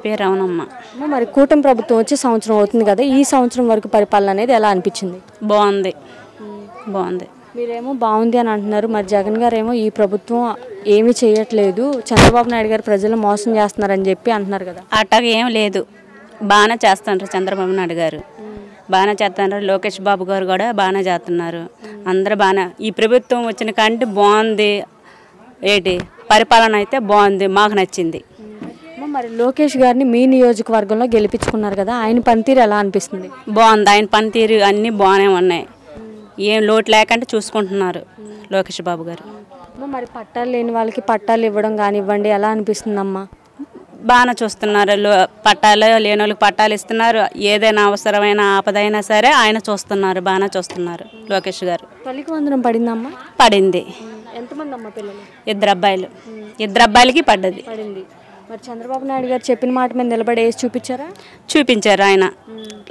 పేరు రవణమ్మ. మరి కూటమి ప్రభుత్వం వచ్చి సంవత్సరం అవుతుంది కదా, ఈ సంవత్సరం వరకు పరిపాలన అనేది ఎలా అనిపించింది? బాగుంది. మీరేమో బాగుంది అని అంటున్నారు, మరి జగన్ గారు ఏమో ఈ ప్రభుత్వం ఏమీ చేయట్లేదు, చంద్రబాబు నాయుడు గారు ప్రజలు మోసం చేస్తున్నారని చెప్పి అంటున్నారు కదా. అట్టగా ఏం లేదు, బాగానే చేస్తున్నారు చంద్రబాబు నాయుడు గారు, బాగానే చేస్తున్నారు. లోకేష్ బాబు గారు కూడా బాగానే చేస్తున్నారు. అందరూ బాగానే, ఈ ప్రభుత్వం వచ్చిన కంటే బాగుంది. పరిపాలన అయితే బాగుంది, మాకు నచ్చింది. మరి లోకేష్ గారిని మీ నియోజకవర్గంలో గెలిపించుకున్నారు కదా, ఆయన పనితీరు ఎలా అనిపిస్తుంది? బాగుంది, ఆయన పనితీరు అన్నీ బాగానే ఉన్నాయి, ఏం లోటు లేకుండా చూసుకుంటున్నారు లోకేష్ బాబు గారు. మరి పట్టాలు లేని వాళ్ళకి పట్టాలు ఇవ్వడం కానివ్వండి, ఎలా అనిపిస్తుందమ్మా? బాగానే చూస్తున్నారు. పట్టాలు లేని వాళ్ళకి పట్టాలు ఇస్తున్నారు. ఏదైనా అవసరమైన ఆపదైనా సరే ఆయన చూస్తున్నారు, బాగానే చూస్తున్నారు లోకేష్ గారు. తల్లికి వందనం పడిందమ్మా? పడింది. ఎంతమంది అమ్మ పిల్లలు? 2 అబ్బాయిలు. 2 అబ్బాయిలకి పడింది. మరి చంద్రబాబు నాయుడు గారు చెప్పిన మాట మీద నిలబడి వేసి చూపించారా? చూపించారు. ఆయన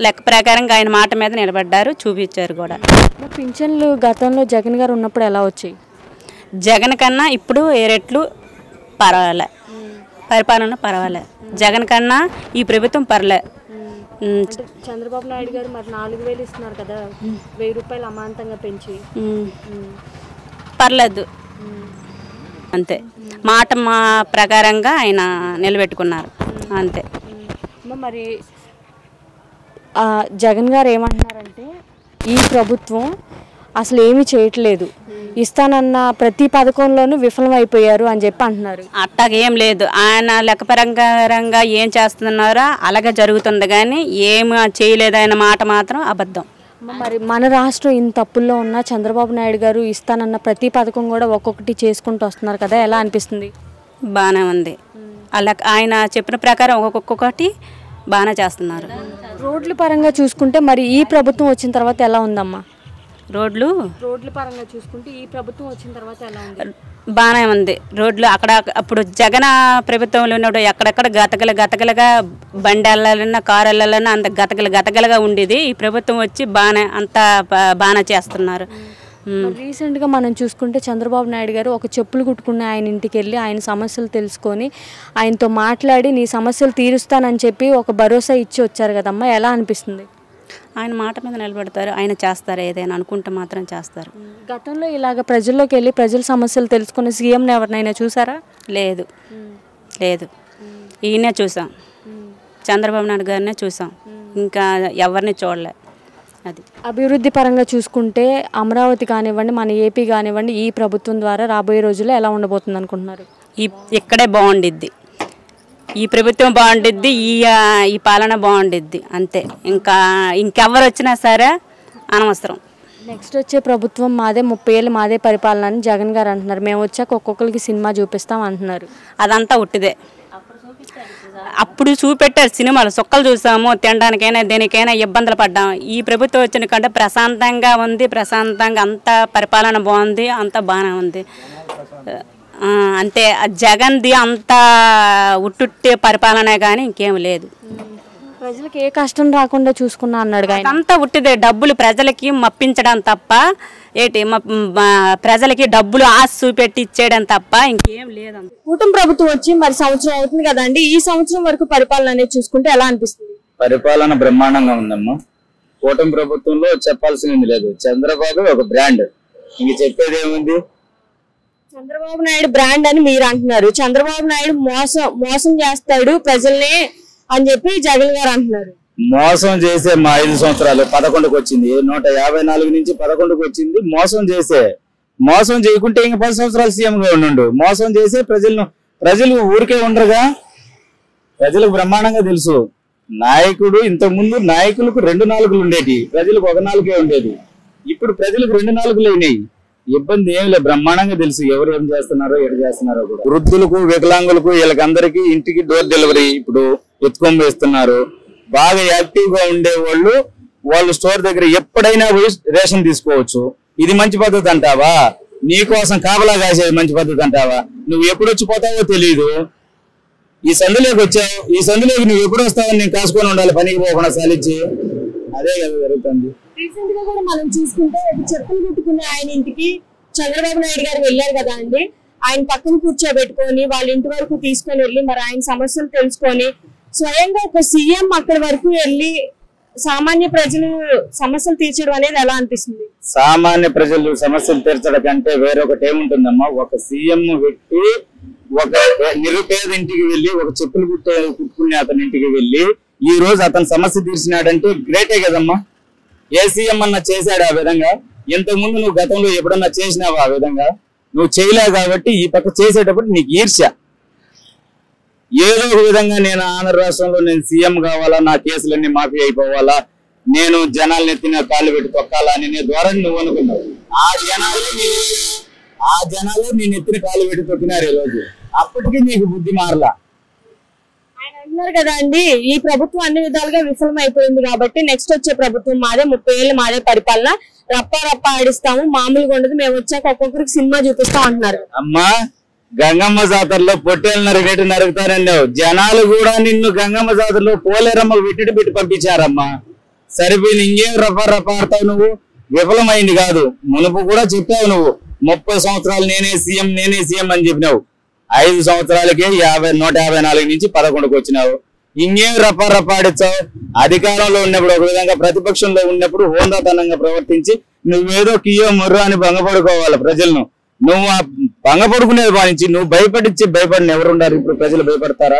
లెక్క ప్రకారంగా ఆయన మాట మీద నిలబడ్డారు, చూపించారు కూడా. పింఛన్లు గతంలో జగన్ గారు ఉన్నప్పుడు ఎలా వచ్చాయి? జగన్ కన్నా ఇప్పుడు 7 రెట్లు పర్వాలే, పరిపాలన పర్వాలే. జగన్ కన్నా ఈ ప్రభుత్వం పర్లే. చంద్రబాబు నాయుడు గారు మరి 4,000 ఇస్తున్నారు కదా, 1000 రూపాయలు అమాంతంగా పెంచి, పర్లేదు అంతే. మాట మా ప్రకారంగా ఆయన నిలబెట్టుకున్నారు అంతే. మరి జగన్ గారు ఏమంటున్నారంటే ఈ ప్రభుత్వం అసలు ఏమీ చేయట్లేదు, ఇస్తానన్న ప్రతి పథకంలోనూ విఫలమైపోయారు అని చెప్పి అంటున్నారు. అట్టాగేం లేదు, ఆయన లెక్కపరంగా ఏం చేస్తున్నారో అలాగే జరుగుతుంది, కానీ ఏమి చేయలేదు ఆయన మాట మాత్రం అబద్ధం. మరి మన రాష్ట్రం ఇన్ని తప్పుల్లో ఉన్న చంద్రబాబు నాయుడు గారు ఇస్తానన్న ప్రతి పథకం కూడా ఒక్కొక్కటి చేసుకుంటూ వస్తున్నారు కదా, ఎలా అనిపిస్తుంది? బాగానే ఉంది, అలా ఆయన చెప్పిన ప్రకారం ఒక్కొక్కటి బాగానే చేస్తున్నారు. రోడ్ల పరంగా చూసుకుంటే మరి ఈ ప్రభుత్వం వచ్చిన తర్వాత ఎలా ఉందమ్మా? రోడ్ల పరంగా చూసుకుంటే ఈ ప్రభుత్వం వచ్చిన తర్వాత ఎలా ఉంది? బాగానే ఉంది. రోడ్లు అక్కడ అప్పుడు జగన్ ప్రభుత్వంలో ఉన్నప్పుడు ఎక్కడెక్కడ గతగలగా బండి వెళ్ళాలన్నా కారు వెళ్ళాలన్నా అంత గతగలగా ఉండేది. ఈ ప్రభుత్వం వచ్చి బాగానే చేస్తున్నారు. రీసెంట్గా మనం చూసుకుంటే చంద్రబాబు నాయుడు గారు ఒక చెప్పులు కుట్టుకున్న ఆయన ఇంటికి వెళ్ళి ఆయన సమస్యలు తెలుసుకొని ఆయనతో మాట్లాడి నీ సమస్యలు తీరుస్తానని చెప్పి ఒక భరోసా ఇచ్చి వచ్చారు కదమ్మా, ఎలా అనిపిస్తుంది? ఆయన మాట మీద నిలబెడతారు, ఆయన చేస్తారు, ఏదైనా అనుకుంటే మాత్రం చేస్తారు. గతంలో ఇలాగ ప్రజల్లోకి వెళ్ళి ప్రజల సమస్యలు తెలుసుకునే సీఎంని ఎవరినైనా చూసారా? లేదు. ఈయనే చూసాం, చంద్రబాబు నాయుడు గారినే చూసాం, ఇంకా ఎవరిని చూడలే. అది అభివృద్ధి పరంగా చూసుకుంటే అమరావతి కానివ్వండి, మన ఏపీ కానివ్వండి, ఈ ప్రభుత్వం ద్వారా రాబోయే రోజుల్లో ఎలా ఉండబోతుంది అనుకుంటున్నారు? ఇక్కడే బాగుండిద్ది, ఈ ప్రభుత్వం బాగుండిద్ది, ఈ పాలన బాగుండిద్ది అంతే. ఇంకెవరు వచ్చినా సరే అనవసరం. నెక్స్ట్ వచ్చే ప్రభుత్వం మాదే, 30 ఏళ్ళు మాదే పరిపాలన అని జగన్ గారు అంటున్నారు. మేము వచ్చాక ఒక్కొక్కరికి సినిమా చూపిస్తాం అంటున్నారు. అదంతా ఉట్టిదే. అప్పుడు చూపెట్టారు సినిమాలు, సొక్కలు చూసాము, తినడానికైనా దేనికైనా ఇబ్బందులు పడ్డాము. ఈ ప్రభుత్వం వచ్చిన కంటే ప్రశాంతంగా ఉంది, అంతా పరిపాలన బాగుంది, అంతా బాగానే ఉంది అంతే. జగన్ది అంతా ఉట్టుట్టే పరిపాలనే కానీ ఇంకేం లేదు. ప్రజలకు ఏ కష్టం రాకుండా చూసుకున్నా అన్నాడు. అంతా ఉట్టిదే, డబ్బులు ప్రజలకి మప్పించడం తప్ప, ప్రజలకి డబ్బులు ఆశ చూపెట్టి ఇచ్చేయడం తప్ప ఇంకేం లేదంట. కూటమి ప్రభుత్వం వచ్చి మరి సంవత్సరం అవుతుంది కదండి, ఈ సంవత్సరం వరకు పరిపాలన అనేది చూసుకుంటే ఎలా అనిపిస్తుంది? పరిపాలన బ్రహ్మాండంగా ఉందమ్మా. కూటమి ప్రభుత్వంలో చెప్పాల్సింది లేదు. చంద్రబాబు ఒక బ్రాండ్, ఇంక చెప్పేది ఏముంది? చంద్రబాబు నాయుడు బ్రాండ్ అని మీరు అంటున్నారు, చంద్రబాబు నాయుడు మోసం చేస్తాడు ప్రజల్ని అని చెప్పి జగన్ గారు అంటున్నారు. మోసం చేసే మా 5 సంవత్సరాలు 11కు వచ్చింది, 154 నుంచి 11కు వచ్చింది. మోసం చేయకుంటే ఇంక 10 సంవత్సరాలు సీఎం గా ఉండు. మోసం చేసే ప్రజలు ఊరికే ఉండరుగా, ప్రజలకు బ్రహ్మాండంగా తెలుసు. నాయకుడు ఇంతకుముందు నాయకులకు 2 నాలుగులు ఉండేటి, ప్రజలకు 1 నాలుగే ఉండేది. ఇప్పుడు ప్రజలకు 2 నాలుగులు అయినాయి. ఇబ్బంది ఏం లేదు, బ్రహ్మాండంగా తెలుసు ఎవరు ఏం చేస్తున్నారో ఎటు చేస్తున్నారో కూడా. వృద్ధులకు, వికలాంగులకు, వీళ్ళకందరికి ఇంటికి డోర్ డెలివరీ ఇప్పుడు ఎత్తుకొని వేస్తున్నారు. బాగా యాక్టివ్ గా ఉండే వాళ్ళు స్టోర్ దగ్గర ఎప్పుడైనా పోయి రేషన్ తీసుకోవచ్చు. ఇది మంచి పద్ధతి అంటావా? నీకోసం కాపలా కాసేది మంచి పద్ధతి అంటావా? నువ్వు ఎప్పుడు వచ్చి పోతావో తెలియదు. ఈ సందులోకి వచ్చావు, ఈ సందులోకి నువ్వు ఎప్పుడు వస్తావని నేను కాసుకొని ఉండాలి, పనికి పోకుండా సాలిచ్చి. అదే కదా జరుగుతుంది. రీసెంట్ గా కూడా మనం చూసుకుంటే చెప్పులు కుట్టుకున్న ఆయన ఇంటికి చంద్రబాబు నాయుడు గారు వెళ్ళారు కదా అండి, ఆయన పక్కన కూర్చోబెట్టుకొని వాళ్ళ ఇంటి వరకు తీసుకొని వెళ్ళి మరి ఆయన సమస్యలు తెలుసుకొని స్వయంగా ఒక సీఎం అక్కడి వరకు వెళ్ళి సామాన్య ప్రజలు సమస్యలు తీర్చడం అనేది ఎలా అనిపిస్తుంది? సామాన్య ప్రజలు సమస్యలు తీర్చడం కంటే వేరొకటి ఏముంటుందమ్మా? ఒక సీఎం వ్యక్తి ఒక నిరుపేద ఇంటికి వెళ్ళి, ఒక చెప్పులు కుట్టుకునే అతని ఇంటికి వెళ్ళి ఈ రోజు అతని సమస్య తీర్చినాడంటే గ్రేటే కదమ్మా. ఏ సీఎం అన్నా చేశాడు ఆ విధంగా? ఇంతకు ముందు నువ్వు గతంలో ఎప్పుడన్నా చేసినావా ఆ విధంగా? నువ్వు చేయలేవు కాబట్టి ఈ పక్క చేసేటప్పుడు నీకు ఈర్ష్య. ఏదో ఒక విధంగా నేను ఆంధ్ర రాష్ట్రంలో నేను సీఎం కావాలా, నా కేసులన్నీ మాఫీ అయిపోవాలా, నేను జనాలు నెత్తిన కాళ్ళు పెట్టి తొక్కాలా అని నీ ద్వారా నువ్వు అనుకున్నావు. ఆ జనాలే నీ నెత్తిన కాళ్ళు పెట్టి తొక్కినారు ఈ రోజు. అప్పటికి నీకు బుద్ధి మారలా. ఆయన అన్నారు కదా అండి, ఈ ప్రభుత్వం అన్ని విధాలుగా విఫలం అయిపోయింది కాబట్టి నెక్స్ట్ వచ్చే ప్రభుత్వం మాదే, 30 ఏళ్ళు మాదే పరిపాలన, రప్ప ఆడిస్తాము, మామూలుగా ఉండదు, మేము వచ్చాక ఒక్కొక్కరికి సినిమా చూపిస్తాం అంటున్నారు. అమ్మా, గంగమ్మ జాతరలో పొట్టేలు నరిగేటి నరుగుతారన్నావు. జనాలు కూడా నిన్ను గంగమ్మ జాతరలో పోలేరమ్మ పెట్టి పంపించారమ్మా. సరిపోయింది. ఇంకేం రప్ప ఆడతావు నువ్వు? విఫలమైంది కాదు, మునుపు కూడా చెప్పావు నువ్వు 30 సంవత్సరాలు నేనే సీఎం అని చెప్పినావు. 5 సంవత్సరాలకే 154 నుంచి 11కు వచ్చినావు. ఇంకేం రప్ప ఆడిచ్చావు? అధికారంలో ఉన్నప్పుడు ఒక విధంగా, ప్రతిపక్షంలో ఉన్నప్పుడు హోందాతనంగా ప్రవర్తించి నువ్వేదో కియో ముర్రో అని భంగపడుకోవాలి ప్రజలను. నువ్వు భంగపడుకునేది భావించి నువ్వు భయపడిన ఎవరున్నారు? ఇప్పుడు ప్రజలు భయపడతారా?